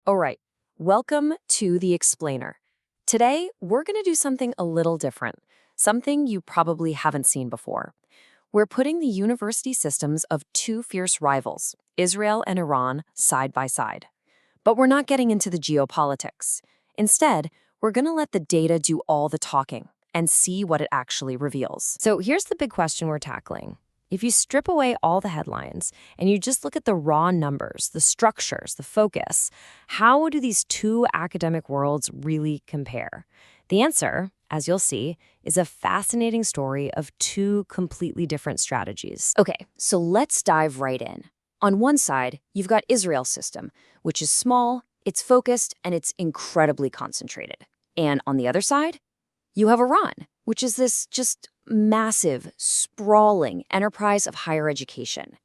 All right, welcome to The Explainer. Today, we're going to do something a little different, something you probably haven't seen before. We're putting the university systems of two fierce rivals, Israel and Iran, side by side. But we're not getting into the geopolitics. Instead, we're going to let the data do all the talking and see what it actually reveals. So here's the big question we're tackling. If you strip away all the headlines and you just look at the raw numbers, the structures, the focus, how do these two academic worlds really compare? The answer, as you'll see, is a fascinating story of two completely different strategies. Okay, so let's dive right in. On one side, you've got Israel's system, which is small, it's focused, and it's incredibly concentrated. And on the other side, you have Iran, which is this just massive, sprawling enterprise of higher education.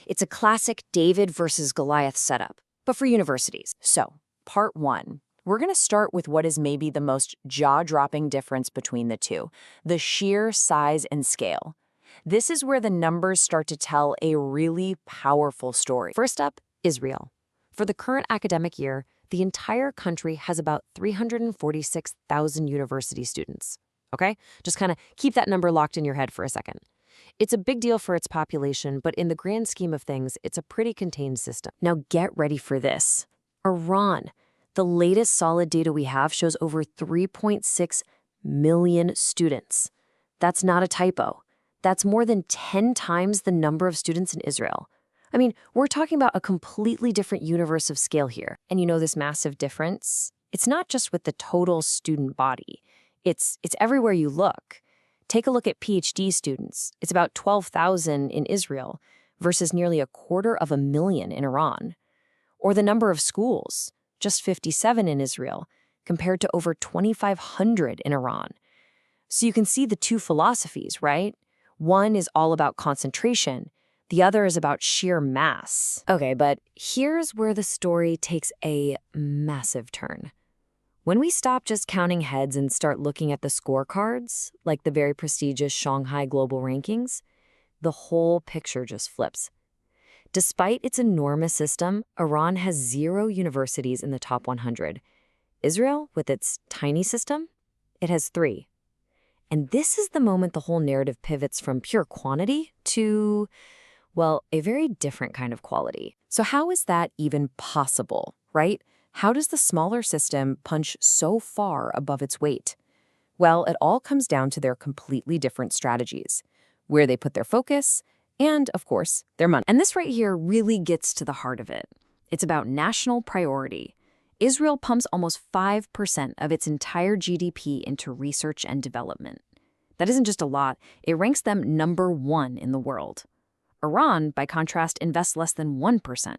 It's a classic David versus Goliath setup, but for universities. So, part one, we're going to start with what is maybe the most jaw-dropping difference between the two, the sheer size and scale. This is where the numbers start to tell a really powerful story. First up, Israel. For the current academic year, the entire country has about 346,000 university students. Okay? Just kind of keep that number locked in your head for a second. It's a big deal for its population, but in the grand scheme of things, it's a pretty contained system. Now get ready for this. Iran. The latest solid data we have shows over 3.6 million students. That's not a typo. That's more than 10 times the number of students in Israel. I mean, we're talking about a completely different universe of scale here. And you know this massive difference? It's not just with the total student body. It's everywhere you look. Take a look at PhD students. It's about 12,000 in Israel versus nearly 250,000 in Iran. Or the number of schools, just 57 in Israel compared to over 2,500 in Iran. So you can see the two philosophies, right? One is all about concentration. The other is about sheer mass. Okay, but here's where the story takes a massive turn. When we stop just counting heads and start looking at the scorecards, like the very prestigious Shanghai Global Rankings, the whole picture just flips. Despite its enormous system, Iran has 0 universities in the top 100. Israel, with its tiny system, it has 3. And this is the moment the whole narrative pivots from pure quantity to, well, a very different kind of quality. So how is that even possible, right? How does the smaller system punch so far above its weight? Well, it all comes down to their completely different strategies, where they put their focus, and, of course, their money. And this right here really gets to the heart of it. It's about national priority. Israel pumps almost 5% of its entire GDP into research and development. That isn't just a lot, it ranks them #1 in the world. Iran, by contrast, invests less than 1%.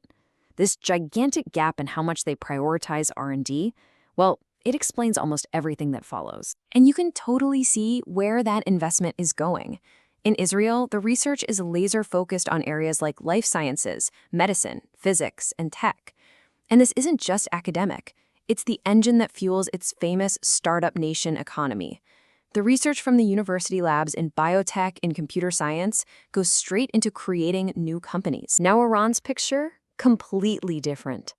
This gigantic gap in how much they prioritize R&D, well, it explains almost everything that follows. And you can totally see where that investment is going. In Israel, the research is laser-focused on areas like life sciences, medicine, physics, and tech. And this isn't just academic. It's the engine that fuels its famous startup nation economy. The research from the university labs in biotech and computer science goes straight into creating new companies. Now Iran's picture? Completely different.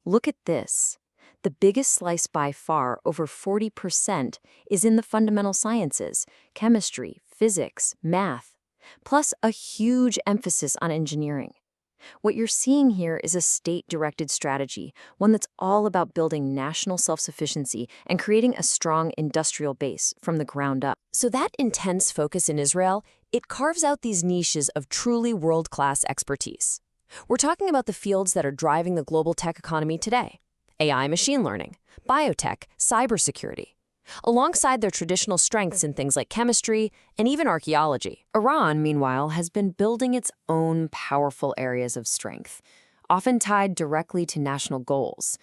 Look at this. The biggest slice by far, over 40%, is in the fundamental sciences, chemistry, physics, math, plus a huge emphasis on engineering. What you're seeing here is a state-directed strategy, one that's all about building national self-sufficiency and creating a strong industrial base from the ground up. So that intense focus in Israel, it carves out these niches of truly world-class expertise. We're talking about the fields that are driving the global tech economy today: AI machine learning, biotech, cybersecurity, alongside their traditional strengths in things like chemistry and even archaeology. Iran, meanwhile, has been building its own powerful areas of strength, often tied directly to national goals.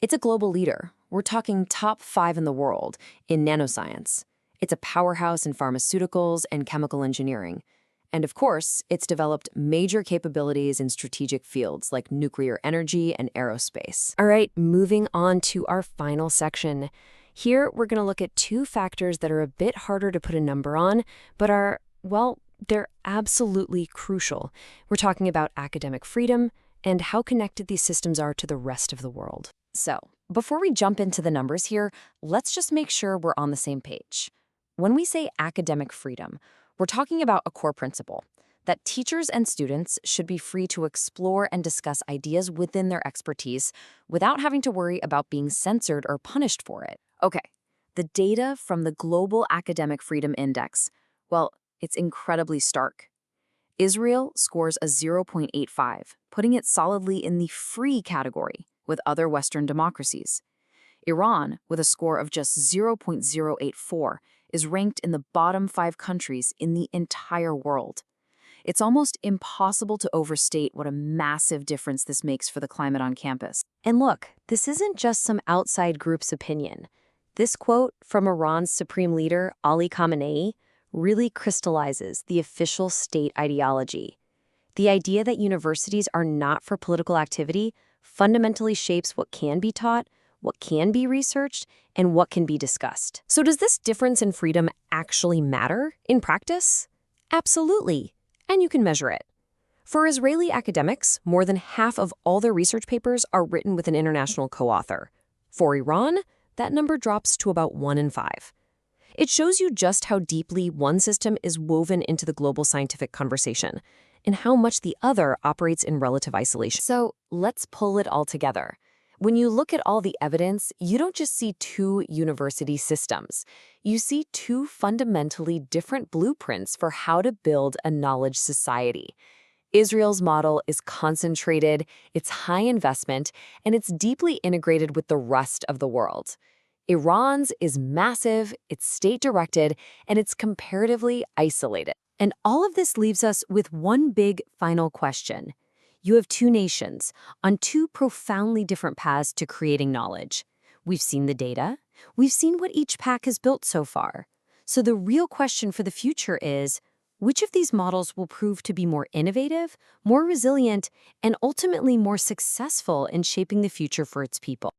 It's a global leader. We're talking top 5 in the world in nanoscience. It's a powerhouse in pharmaceuticals and chemical engineering. And of course, it's developed major capabilities in strategic fields like nuclear energy and aerospace. All right, moving on to our final section. Here, we're going to look at two factors that are a bit harder to put a number on, but are, well, they're absolutely crucial. We're talking about academic freedom and how connected these systems are to the rest of the world. So, before we jump into the numbers here, let's just make sure we're on the same page. When we say academic freedom, we're talking about a core principle that teachers and students should be free to explore and discuss ideas within their expertise without having to worry about being censored or punished for it. Okay, the data from the Global Academic Freedom Index, well, it's incredibly stark. Israel scores a 0.85, putting it solidly in the free category with other Western democracies. Iran, with a score of just 0.084, is ranked in the bottom 5 countries in the entire world. It's almost impossible to overstate what a massive difference this makes for the climate on campus. And look, this isn't just some outside group's opinion. This quote from Iran's supreme leader, Ali Khamenei, really crystallizes the official state ideology. The idea that universities are not for political activity fundamentally shapes what can be taught, what can be researched, and what can be discussed. So does this difference in freedom actually matter in practice? Absolutely, and you can measure it. For Israeli academics, more than half of all their research papers are written with an international co-author. For Iran, that number drops to about 1 in 5. It shows you just how deeply one system is woven into the global scientific conversation and how much the other operates in relative isolation. So let's pull it all together. When you look at all the evidence, you don't just see two university systems. You see two fundamentally different blueprints for how to build a knowledge society. Israel's model is concentrated, it's high investment, and it's deeply integrated with the rest of the world. Iran's is massive, it's state-directed, and it's comparatively isolated. And all of this leaves us with one big final question. You have two nations on two profoundly different paths to creating knowledge. We've seen the data. We've seen what each pack has built so far. So the real question for the future is, which of these models will prove to be more innovative, more resilient, and ultimately more successful in shaping the future for its people?